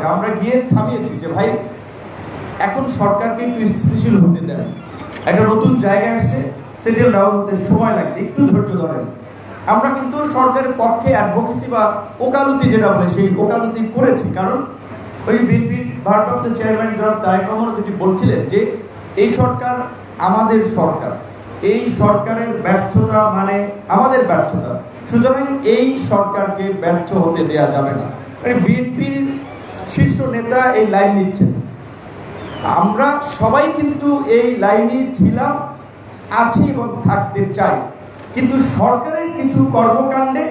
কাজে আমরা গিয়ে থামিয়েছি যে ভাই এখন সরকারকে একটু স্থিতিশীল হতে দেন, একটা নতুন জায়গায় এসে সেটেল ডাউন হতে সময় লাগবে, একটু ধৈর্য ধরেন। আমরা কিন্তু সরকারের পক্ষে অ্যাডভোকেসি বা ওকালতি যেটা বলে সেই ওকালতি করেছি, কারণ ওই বিএনপির ভারপ্রাপ্ত চেয়ারম্যান জনাব তারেক রহমান যেটি বলছিলেন যে এই সরকার আমাদের সরকার, এই সরকারের ব্যর্থতা মানে আমাদের ব্যর্থতা, সুতরাং এই সরকারকে ব্যর্থ হতে দেয়া যাবে না। মানে বিএনপির শীর্ষ নেতা এই লাইন নিচ্ছেন, আমরা সবাই কিন্তু এই লাইনে ছিলাম, আছি এবং থাকতে চাই। কিন্তু সরকারের কিছু কর্মকাণ্ডে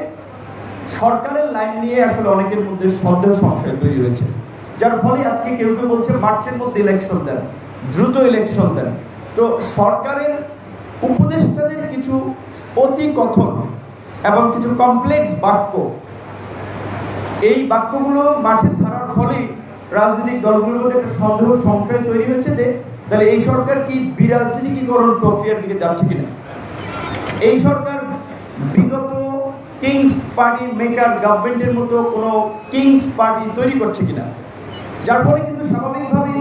সরকারের লাইন নিয়ে আসলে অনেকের মধ্যে সন্দেহ সংশয় তৈরি হয়েছে, যার ফলে আজকে কেউ কেউ বলছে মার্চের মধ্যে ইলেকশন দেন, দ্রুত ইলেকশন দেন। তো সরকারের উপদেষ্টাদের কিছু অতি কথন এবং কিছু কমপ্লেক্স বাক্য, এই বাক্যগুলো মাঠে ছাড়ার ফলেই রাজনৈতিক দলগুলোর মধ্যে একটা সন্দেহ সংশয় তৈরি হয়েছে যে তাহলে এই সরকার কি বিরাজনীতিকরণ প্রক্রিয়ার দিকে যাচ্ছে কিনা, এই সরকার বিগত কিংস পার্টি মেকার গভর্নমেন্টের মতো কোনো কিংস পার্টি তৈরি করছে কিনা, যার ফলে কিন্তু স্বাভাবিকভাবেই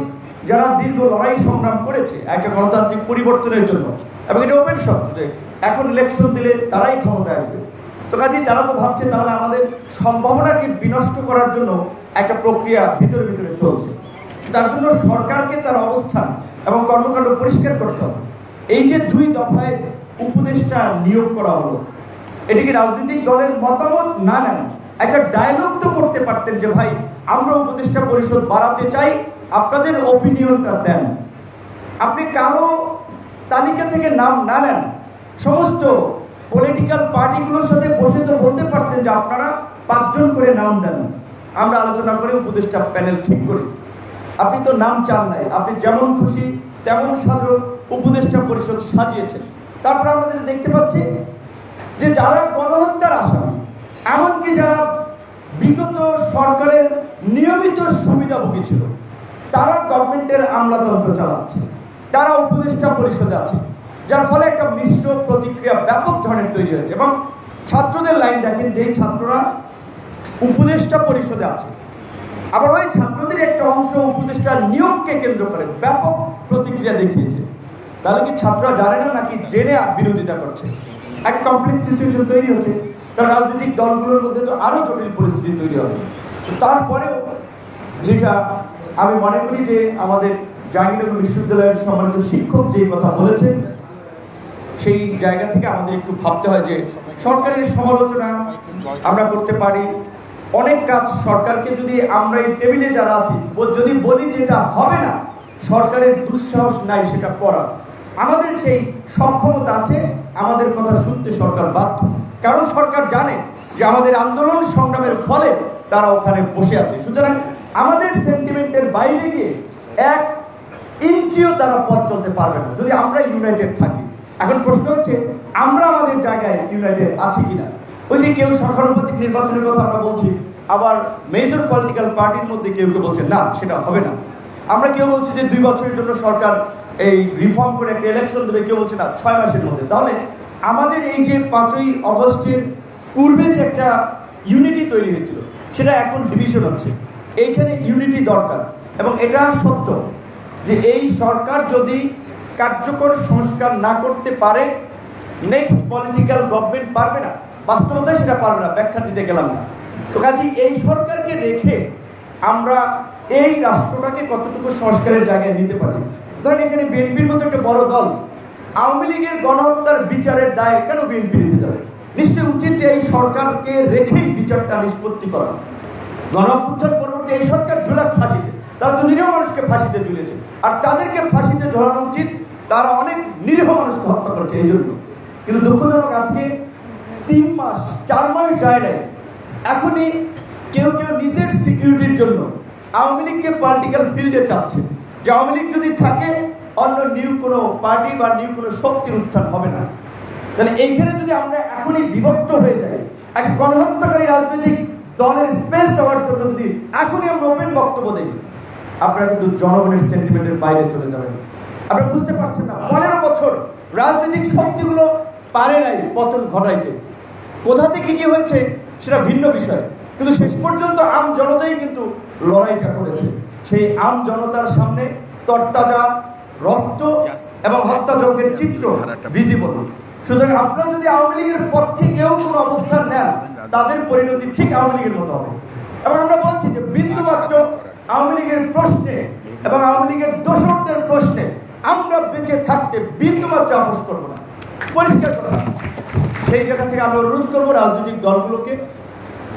যারা দীর্ঘ লড়াই সংগ্রাম করেছে একটা গণতান্ত্রিক পরিবর্তনের জন্য, এবং এটা ওপেন সত্য যে এখন ইলেকশন দিলে তারাই ক্ষমতায় আসবে, তো কাজেই তারা তো ভাবছে তাহলে আমাদের সম্ভাবনাকে বিনষ্ট করার জন্য একটা প্রক্রিয়া ভিতরে ভিতরে চলছে। তার জন্য সরকারকে তার অবস্থান এবং কর্মকাণ্ড পরিষ্কার করতে হবে। এই যে 2 দফায় উপদেষ্টা নিয়োগ করা হলো, এটিকে রাজনৈতিক দলের মতামত না নেন, একটা ডায়লগ তো করতে পারতেন যে ভাই আমরা উপদেষ্টা পরিষদ বাড়াতে চাই, আপনাদের ওপিনিয়নটা দেন। আপনি কারো তালিকা থেকে নাম না নেন, সমস্ত পলিটিক্যাল পার্টিগুলোর সাথে বসে তো বলতে পারতেন যে আপনারা 5 জন করে নাম দেন, আমরা আলোচনা করে উপদেষ্টা প্যানেল ঠিক করি। আপনি তো নাম চান নাই, আপনি যেমন খুশি তেমন সাধারণ উপদেষ্টা পরিষদ সাজিয়েছেন। তারপর আমরা যেটা দেখতে পাচ্ছি যে যারা গণহত্যার আসামি, এমনকি যারা বিগত সরকারের নিয়মিত সুবিধাভোগী ছিল, তারা গভর্নমেন্টের আমলাতন্ত্র চালাচ্ছে, তারা উপদেষ্টা পরিষদে আছে, যার ফলে একটা মিশ্র প্রতিক্রিয়া ব্যাপক ধরনের তৈরি হয়েছে। এবং ছাত্রদের লাইন দেখেন, যেই ছাত্ররা উপদেষ্টা পরিষদে আছে, আবার ওই ছাত্রদের একটা অংশ উপদেষ্টা নিয়োগকে কেন্দ্র করে ব্যাপক প্রতিক্রিয়া দেখিয়েছে। তাহলে কি ছাত্ররা জানে না নাকি জেনে বিরোধিতা করছে? এক কমপ্লেক্স সিচুয়েশন তৈরি হচ্ছে, তার রাজনৈতিক দলগুলোর মধ্যে তো আরো জটিল পরিস্থিতি তৈরি হবে। তো তারপরেও যেটা আমি মনে করি যে আমাদের জাহাঙ্গীরনগর বিশ্ববিদ্যালয়ের সম্মানিত শিক্ষক যে কথা বলেছেন, সেই জায়গা থেকে আমাদের একটু ভাবতে হয় যে সরকারের সমালোচনা আমরা করতে পারি, অনেক কাজ সরকারকে যদি আমরা এই টেবিলে যারা আছি যদি বলি যে এটা হবে না, সরকারের দুঃসাহস নাই সেটা করার, আমাদের সেই সক্ষমতা আছে, আমাদের কথা শুনতে সরকার বাধ্য। কারণ সরকার জানে যে আমাদের আন্দোলন সংগ্রামের ফলে তারা ওখানে বসে আছে, সুতরাং আমাদের সেন্টিমেন্টের বাইরে গিয়ে 1 ইঞ্চিও তারা পথ চলতে পারবে না যদি আমরা ইউনাইটেড থাকি। এখন প্রশ্ন হচ্ছে আমরা আমাদের জায়গায় ইউনাইটেড আছি কিনা। ওই যে কেউ সংখ্যানুপাতিক নির্বাচনের কথা আমরা বলছি, আবার মেজর পলিটিক্যাল পার্টির মধ্যে কেউ কেউ বলছে না সেটা হবে না। আমরা কেউ বলছি যে 2 বছরের জন্য সরকার এই রিফর্ম করে একটা ইলেকশন দেবে, কেউ বলছে না 6 মাসের মধ্যে। তাহলে আমাদের এই যে 5ই অগস্টের পূর্বে যে একটা ইউনিটি তৈরি হয়েছিল, সেটা এখন ডিভিশন হচ্ছে। এইখানে ইউনিটি দরকার, এবং এটা সত্য যে এই সরকার যদি কার্যকর সংস্কার না করতে পারে, নেক্সট পলিটিক্যাল গভর্নমেন্ট পারবে না, বাস্তবতায় সেটা পারবে না, ব্যাখ্যা দিতে গেলাম না। তো কাজেই এই সরকারকে রেখে আমরা এই রাষ্ট্রটাকে কতটুকু সংস্কারের জায়গায় নিতে পারি। ধরেন এখানে বিএনপির মতো একটা বড় দল আওয়ামী লীগের গণহত্যার বিচারের দায় কেন বিএনপি নিতে যাবে? নিশ্চয়ই উচিত যে এই সরকারকে রেখেই বিচারটা নিষ্পত্তি করা। গণঅভ্যুত্থান পরবর্তী এই সরকার ঝুলাক ফাঁসিতে, তারা তো নিরীহ মানুষকে ফাঁসিতে ঝুলেছে, আর তাদেরকে ফাঁসিতে ঝোলানো উচিত, তারা অনেক নিরীহ মানুষকে হত্যা করেছে এই জন্য। কিন্তু দুঃখজনক আজকে 3 মাস 4 মাস যায় নাই, এখনই কেউ কেউ নিজের সিকিউরিটির জন্য আওয়ামী লীগকে পলিটিক্যাল ফিল্ডে চাচ্ছে যে আওয়ামী লীগ যদি থাকে অন্য নিউ কোনো পার্টি বা নিউ কোনো শক্তির উত্থান হবে না। তাহলে এইখানে যদি আমরা এখনই বিভক্ত হয়ে যাই, একটা গণহত্যাকারী রাজনৈতিক দলের স্পেস দেওয়ার জন্য যদি এখনই আমরা ওপেন বক্তব্য দিই, আপনারা কিন্তু জনগণের সেন্টিমেন্টের বাইরে চলে যাবেন। আপনারা বুঝতে পারছেন না, 15 বছর রাজনৈতিক শক্তিগুলো পারে নাই পতন ঘটাইতে। কোথা থেকে কি হয়েছে সেটা ভিন্ন বিষয়, কিন্তু শেষ পর্যন্ত আম জনতাই কিন্তু লড়াইটা করেছে। সেই আম জনতার সামনে তরতাজা রক্ত এবং হত্যাযজ্ঞের চিত্র ভিজিবল। সুতরাং আপনারা যদি আওয়ামী লীগের পক্ষে কেউ কোনো অবস্থান নেন, তাদের পরিণতি ঠিক আওয়ামী লীগের মতো হবে। এবং আমরা বলছি যে বিন্দুমাত্র আওয়ামী লীগের প্রশ্নে এবং আওয়ামী লীগের দোষকদের প্রশ্নে আমরা বেঁচে থাকতে বিন্দুমাত্র আপোষ করবো না, পরিষ্কার কথা। সেই জায়গা থেকে আমরা অনুরোধ করবো রাজনৈতিক দলগুলোকে,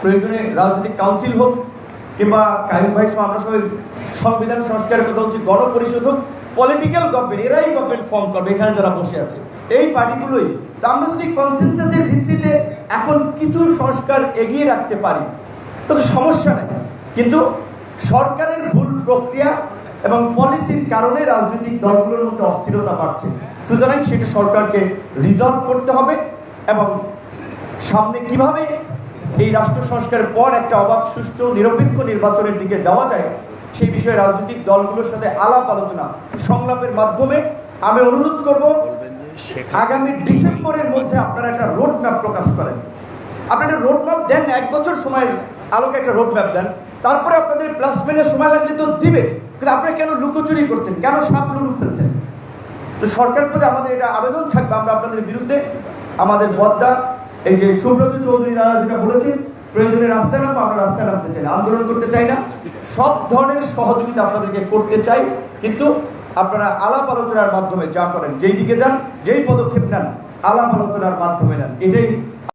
প্রয়োজনে রাজনৈতিক কাউন্সিল হোক কিংবা কায়ুম ভাই সহ আমরা সবাই সংবিধান সংস্কারের কথা বলছি, গণপরিষদ হোক, পলিটিক্যাল গভর্নমেন্ট, এরাই গভর্নমেন্ট ফর্ম করবে এখানে যারা বসে আছে, এই পার্টিগুলোই। তা আমরা যদি কনসেনসাসের ভিত্তিতে এখন কিছু সংস্কার এগিয়ে রাখতে পারি তো সমস্যা নেই, কিন্তু সরকারের ভুল প্রক্রিয়া এবং পলিসির কারণে রাজনৈতিক দলগুলোর মধ্যে অস্থিরতা বাড়ছে। সুতরাং সেটা সরকারকে রিজলভ করতে হবে এবং সামনে কিভাবে এই রাষ্ট্র সংস্কারের পর একটা অবাধ, সুষ্ঠু, নিরপেক্ষ নির্বাচনের দিকে যাওয়া যায় সেই বিষয়ে রাজনৈতিক দলগুলোর সাথে আলাপ আলোচনা সংলাপের মাধ্যমে আমি অনুরোধ করব আগামী ডিসেম্বরের মধ্যে আপনারা একটা রোড ম্যাপ প্রকাশ করেন। আপনারা একটা রোড ম্যাপ দেন, 1 বছর সময়ের আলোকে একটা রোড ম্যাপ দেন, তারপরে আপনাদের প্লাসমেন্টের সময় লাগলে তো দিবে, কিন্তু আপনারা কেন লুকোচুরি করছেন, কেন সাপ লুলু ফেলছেন? তো সরকার প্রতি আমাদের এটা আবেদন থাকবে, আমরা আপনাদের বিরুদ্ধে আমাদের বদ্দা এই যে সুব্রত চৌধুরী দ্বারা যেটা বলেছেন, প্রয়োজনে রাস্তায় নামবো, আমরা রাস্তায় নামতে চাই না, আন্দোলন করতে চাই না, সব ধরনের সহযোগিতা আপনাদেরকে করতে চাই, কিন্তু আপনারা আলাপ আলোচনার মাধ্যমে যা করেন, যেই দিকে যান, যেই পদক্ষেপ নেন, আলাপ আলোচনার মাধ্যমে নেন, এটাই